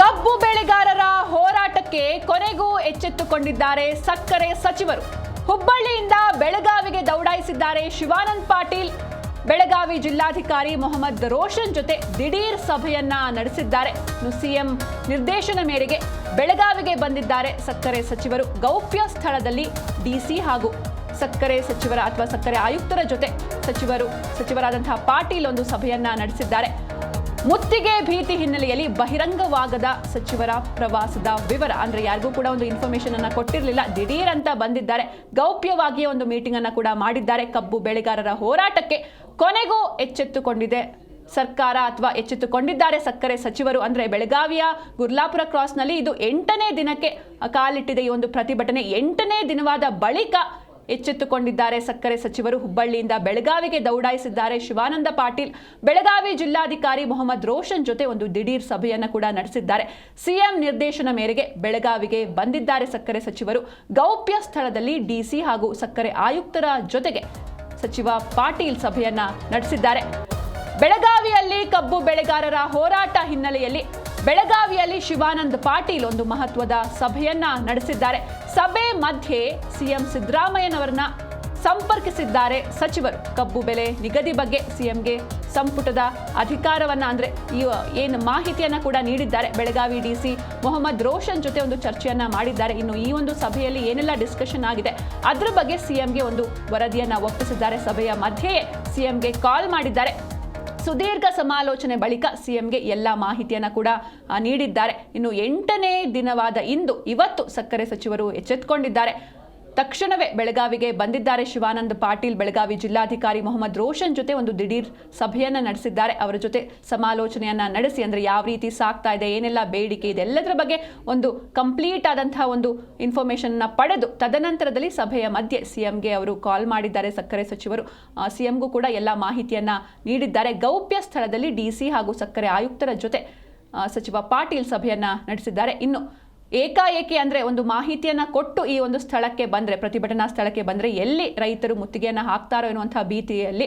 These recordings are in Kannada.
ಕಬ್ಬು ಬೆಳೆಗಾರರ ಹೋರಾಟಕ್ಕೆ ಕೊನೆಗೂ ಎಚ್ಚೆತ್ತುಕೊಂಡಿದ್ದಾರೆ ಸಕ್ಕರೆ ಸಚಿವರು. ಹುಬ್ಬಳ್ಳಿಯಿಂದ ಬೆಳಗಾವಿಗೆ ದೌಡಾಯಿಸಿದ್ದಾರೆ ಶಿವಾನಂದ ಪಾಟೀಲ್. ಬೆಳಗಾವಿ ಜಿಲ್ಲಾಧಿಕಾರಿ ಮೊಹಮ್ಮದ್ ರೋಷನ್ ಜೊತೆ ದಿಢೀರ್ ಸಭೆಯನ್ನ ನಡೆಸಿದ್ದಾರೆ. ಸಿಎಂ ನಿರ್ದೇಶನ ಮೇರೆಗೆ ಬೆಳಗಾವಿಗೆ ಬಂದಿದ್ದಾರೆ ಸಕ್ಕರೆ ಸಚಿವರು. ಗೌಪ್ಯ ಸ್ಥಳದಲ್ಲಿ ಡಿಸಿ ಹಾಗೂ ಸಕ್ಕರೆ ಸಚಿವರ ಅಥವಾ ಸಕ್ಕರೆ ಆಯುಕ್ತರ ಜೊತೆ ಸಚಿವರಾದಂತಹ ಪಾಟೀಲ್ ಒಂದು ಸಭೆಯನ್ನ ನಡೆಸಿದ್ದಾರೆ. ಮುತ್ತಿಗೆ ಭೀತಿ ಹಿನ್ನೆಲೆಯಲ್ಲಿ ಬಹಿರಂಗವಾಗದ ಸಚಿವರ ಪ್ರವಾಸದ ವಿವರ ಅಂದ್ರೆ ಯಾರಿಗೂ ಕೂಡ ಒಂದು ಇನ್ಫಾರ್ಮೇಶನ್ ಅನ್ನ ಕೊಟ್ಟಿರಲಿಲ್ಲ. ದಿಢೀರ್ ಅಂತ ಬಂದಿದ್ದಾರೆ. ಗೌಪ್ಯವಾಗಿ ಒಂದು ಮೀಟಿಂಗ್ ಅನ್ನ ಕೂಡ ಮಾಡಿದ್ದಾರೆ. ಕಬ್ಬು ಬೆಳೆಗಾರರ ಹೋರಾಟಕ್ಕೆ ಕೊನೆಗೂ ಎಚ್ಚೆತ್ತುಕೊಂಡಿದೆ ಸರ್ಕಾರ ಅಥವಾ ಎಚ್ಚೆತ್ತುಕೊಂಡಿದ್ದಾರೆ ಸಕ್ಕರೆ ಸಚಿವರು. ಅಂದ್ರೆ ಬೆಳಗಾವಿಯ ಗುರ್ಲಾಪುರ ಕ್ರಾಸ್ನಲ್ಲಿ ಇದು 8ನೇ ದಿನಕ್ಕೆ ಕಾಲಿಟ್ಟಿದೆ. ಈ ಒಂದು ಪ್ರತಿಭಟನೆ 8ನೇ ದಿನವಾದ ಬಳಿಕ ಎಚ್ಚೆತ್ತುಕೊಂಡಿದ್ದಾರೆ ಸಕ್ಕರೆ ಸಚಿವರು. ಹುಬ್ಬಳ್ಳಿಯಿಂದ ಬೆಳಗಾವಿಗೆ ದೌಡಾಯಿಸಿದ್ದಾರೆ ಶಿವಾನಂದ ಪಾಟೀಲ್. ಬೆಳಗಾವಿ ಜಿಲ್ಲಾಧಿಕಾರಿ ಮೊಹಮ್ಮದ್ ರೋಷನ್ ಜೊತೆ ಒಂದು ದಿಢೀರ್ ಸಭೆಯನ್ನು ಕೂಡ ನಡೆಸಿದ್ದಾರೆ. ಸಿಎಂ ನಿರ್ದೇಶನ ಮೇರೆಗೆ ಬೆಳಗಾವಿಗೆ ಬಂದಿದ್ದಾರೆ ಸಕ್ಕರೆ ಸಚಿವರು. ಗೌಪ್ಯ ಸ್ಥಳದಲ್ಲಿ ಡಿಸಿ ಹಾಗೂ ಸಕ್ಕರೆ ಆಯುಕ್ತರ ಜೊತೆಗೆ ಸಚಿವ ಪಾಟೀಲ್ ಸಭೆಯನ್ನ ನಡೆಸಿದ್ದಾರೆ. ಬೆಳಗಾವಿಯಲ್ಲಿ ಕಬ್ಬು ಬೆಳೆಗಾರರ ಹೋರಾಟ ಹಿನ್ನೆಲೆಯಲ್ಲಿ ಬೆಳಗಾವಿಯಲ್ಲಿ ಶಿವಾನಂದ ಪಾಟೀಲ್ ಒಂದು ಮಹತ್ವದ ಸಭೆಯನ್ನ ನಡೆಸಿದ್ದಾರೆ. ಸಭೆ ಮಧ್ಯೆ ಸಿಎಂ ಸಿದ್ದರಾಮಯ್ಯನವರನ್ನ ಸಂಪರ್ಕಿಸಿದ್ದಾರೆ ಸಚಿವರು. ಕಬ್ಬು ಬೆಲೆ ನಿಗದಿ ಬಗ್ಗೆ ಸಿಎಂಗೆ ಸಂಪುಟದ ಅಧಿಕಾರವನ್ನ ಅಂದ್ರೆ ಏನು ಮಾಹಿತಿಯನ್ನ ಕೂಡ ನೀಡಿದ್ದಾರೆ. ಬೆಳಗಾವಿ ಡಿಸಿ ಮೊಹಮ್ಮದ್ ರೋಷನ್ ಜೊತೆ ಒಂದು ಚರ್ಚೆಯನ್ನ ಮಾಡಿದ್ದಾರೆ. ಇನ್ನು ಈ ಒಂದು ಸಭೆಯಲ್ಲಿ ಏನೆಲ್ಲ ಡಿಸ್ಕಷನ್ ಆಗಿದೆ ಅದ್ರ ಬಗ್ಗೆ ಸಿಎಂಗೆ ಒಂದು ವರದಿಯನ್ನ ಒಪ್ಪಿಸಿದ್ದಾರೆ. ಸಭೆಯ ಮಧ್ಯೆಯೇ ಸಿಎಂಗೆ ಕಾಲ್ ಮಾಡಿದ್ದಾರೆ. ಸುದೀರ್ಘ ಸಮಾಲೋಚನೆ ಬಳಿಕ ಸಿಎಂಗೆ ಎಲ್ಲ ಮಾಹಿತಿಯನ್ನು ಕೂಡ ನೀಡಿದ್ದಾರೆ. ಇನ್ನು 8ನೇ ದಿನವಾದ ಇವತ್ತು ಸಕ್ಕರೆ ಸಚಿವರು ಎಚ್ಚೆತ್ತುಕೊಂಡಿದ್ದಾರೆ. ತಕ್ಷಣವೇ ಬೆಳಗಾವಿಗೆ ಬಂದಿದ್ದಾರೆ ಶಿವಾನಂದ ಪಾಟೀಲ್. ಬೆಳಗಾವಿ ಜಿಲ್ಲಾಧಿಕಾರಿ ಮೊಹಮ್ಮದ್ ರೋಷನ್ ಜೊತೆ ಒಂದು ದಿಢೀರ್ ಸಭೆಯನ್ನ ನಡೆಸಿದ್ದಾರೆ. ಅವರ ಜೊತೆ ಸಮಾಲೋಚನೆಯನ್ನ ನಡೆಸಿ ಅಂದ್ರೆ ಯಾವ ರೀತಿ ಸಾಗ್ತಾ ಇದೆ, ಏನೆಲ್ಲ ಬೇಡಿಕೆ ಇದೆ, ಎಲ್ಲದರ ಬಗ್ಗೆ ಒಂದು ಕಂಪ್ಲೀಟ್ ಆದಂತಹ ಒಂದು ಇನ್ಫಾರ್ಮೇಶನ್ ಪಡೆದು ತದನಂತರದಲ್ಲಿ ಸಭೆಯ ಮಧ್ಯೆ ಸಿಎಂಗೆ ಅವರು ಕಾಲ್ ಮಾಡಿದ್ದಾರೆ ಸಕ್ಕರೆ ಸಚಿವರು. ಸಿಎಂಗೂ ಕೂಡ ಎಲ್ಲ ಮಾಹಿತಿಯನ್ನ ನೀಡಿದ್ದಾರೆ. ಗೌಪ್ಯ ಸ್ಥಳದಲ್ಲಿ ಡಿಸಿ ಹಾಗೂ ಸಕ್ಕರೆ ಆಯುಕ್ತರ ಜೊತೆ ಸಚಿವ ಪಾಟೀಲ್ ಸಭೆಯನ್ನ ನಡೆಸಿದ್ದಾರೆ. ಇನ್ನು ಏಕಾಏಕಿ ಅಂದ್ರೆ ಒಂದು ಮಾಹಿತಿಯನ್ನ ಕೊಟ್ಟು ಈ ಒಂದು ಸ್ಥಳಕ್ಕೆ ಬಂದ್ರೆ, ಪ್ರತಿಭಟನಾ ಸ್ಥಳಕ್ಕೆ ಬಂದ್ರೆ ಎಲ್ಲಿ ರೈತರು ಮುತ್ತಿಗೆಯನ್ನ ಹಾಕ್ತಾರೋ ಎನ್ನುವಂತಹ ಭೀತಿಯಲ್ಲಿ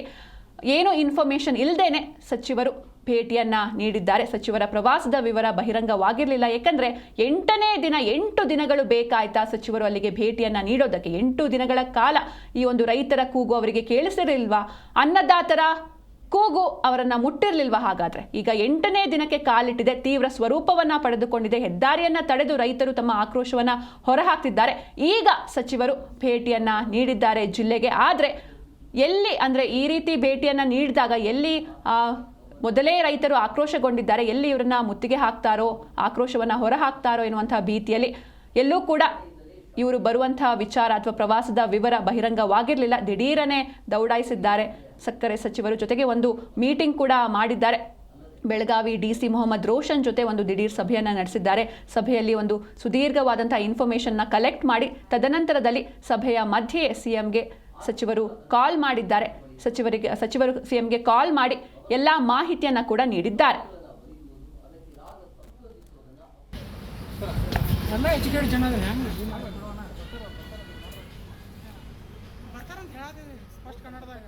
ಏನು ಇನ್ಫಾರ್ಮೇಶನ್ ಇಲ್ಲದೇನೆ ಸಚಿವರು ಭೇಟಿಯನ್ನ ನೀಡಿದ್ದಾರೆ. ಸಚಿವರ ಪ್ರವಾಸದ ವಿವರ ಬಹಿರಂಗವಾಗಿರಲಿಲ್ಲ. ಯಾಕಂದ್ರೆ 8ನೇ ದಿನ 8 ದಿನಗಳು ಬೇಕಾಯ್ತಾ ಸಚಿವರು ಅಲ್ಲಿಗೆ ಭೇಟಿಯನ್ನ ನೀಡೋದಕ್ಕೆ. 8 ದಿನಗಳ ಕಾಲ ಈ ಒಂದು ರೈತರ ಕೂಗು ಅವರಿಗೆ ಕೇಳಿಸಿರಲಿಲ್ವಾ? ಅನ್ನದಾತರ ಕೂಗು ಅವರನ್ನ ಮುಟ್ಟಿರ್ಲಿಲ್ವಾ? ಹಾಗಾದ್ರೆ ಈಗ 8ನೇ ದಿನಕ್ಕೆ ಕಾಲಿಟ್ಟಿದೆ. ತೀವ್ರ ಸ್ವರೂಪವನ್ನ ಪಡೆದುಕೊಂಡಿದೆ. ಹೆದ್ದಾರಿಯನ್ನ ತಡೆದು ರೈತರು ತಮ್ಮ ಆಕ್ರೋಶವನ್ನ ಹೊರಹಾಕ್ತಿದ್ದಾರೆ. ಈಗ ಸಚಿವರು ಭೇಟಿಯನ್ನ ನೀಡಿದ್ದಾರೆ ಜಿಲ್ಲೆಗೆ. ಆದ್ರೆ ಎಲ್ಲಿ ಅಂದ್ರೆ ಈ ರೀತಿ ಭೇಟಿಯನ್ನ ನೀಡಿದಾಗ ಎಲ್ಲಿ ಮೊದಲೇ ರೈತರು ಆಕ್ರೋಶಗೊಂಡಿದ್ದಾರೆ, ಎಲ್ಲಿ ಇವರನ್ನ ಮುತ್ತಿಗೆ ಹಾಕ್ತಾರೋ, ಆಕ್ರೋಶವನ್ನ ಹೊರ ಹಾಕ್ತಾರೋ ಎನ್ನುವಂತಹ ಭೀತಿಯಲ್ಲಿ ಎಲ್ಲೂ ಕೂಡ ಇವರು ಬರುವಂತಹ ವಿಚಾರ ಅಥವಾ ಪ್ರವಾಸದ ವಿವರ ಬಹಿರಂಗವಾಗಿರಲಿಲ್ಲ. ದಿಢೀರನೆ ದೌಡಾಯಿಸಿದ್ದಾರೆ ಸಕ್ಕರೆ ಸಚಿವರು. ಜೊತೆಗೆ ಒಂದು ಮೀಟಿಂಗ್ ಕೂಡ ಮಾಡಿದ್ದಾರೆ. ಬೆಳಗಾವಿ ಡಿಸಿ ಮೊಹಮ್ಮದ್ ರೋಷನ್ ಜೊತೆ ಒಂದು ದಿಢೀರ್ ಸಭೆಯನ್ನ ನಡೆಸಿದ್ದಾರೆ. ಸಭೆಯಲ್ಲಿ ಒಂದು ಸುದೀರ್ಘವಾದಂತಹ ಇನ್ಫಾರ್ಮೇಶನ್ನ ಕಲೆಕ್ಟ್ ಮಾಡಿ ತದನಂತರದಲ್ಲಿ ಸಭೆಯ ಮಧ್ಯೆ ಸಿಎಂಗೆ ಸಚಿವರು ಕಾಲ್ ಮಾಡಿದ್ದಾರೆ. ಸಚಿವರು ಸಿಎಂಗೆ ಕಾಲ್ ಮಾಡಿ ಎಲ್ಲ ಮಾಹಿತಿಯನ್ನ ಕೂಡ ನೀಡಿದ್ದಾರೆ. ಎಲ್ಲ ಎಜುಕೇಟೆಡ್ ಜನ ಬರ್ತಾರಂತ ಹೇಳೋದು ಸ್ಪಷ್ಟ ಕನ್ನಡದಾಗ.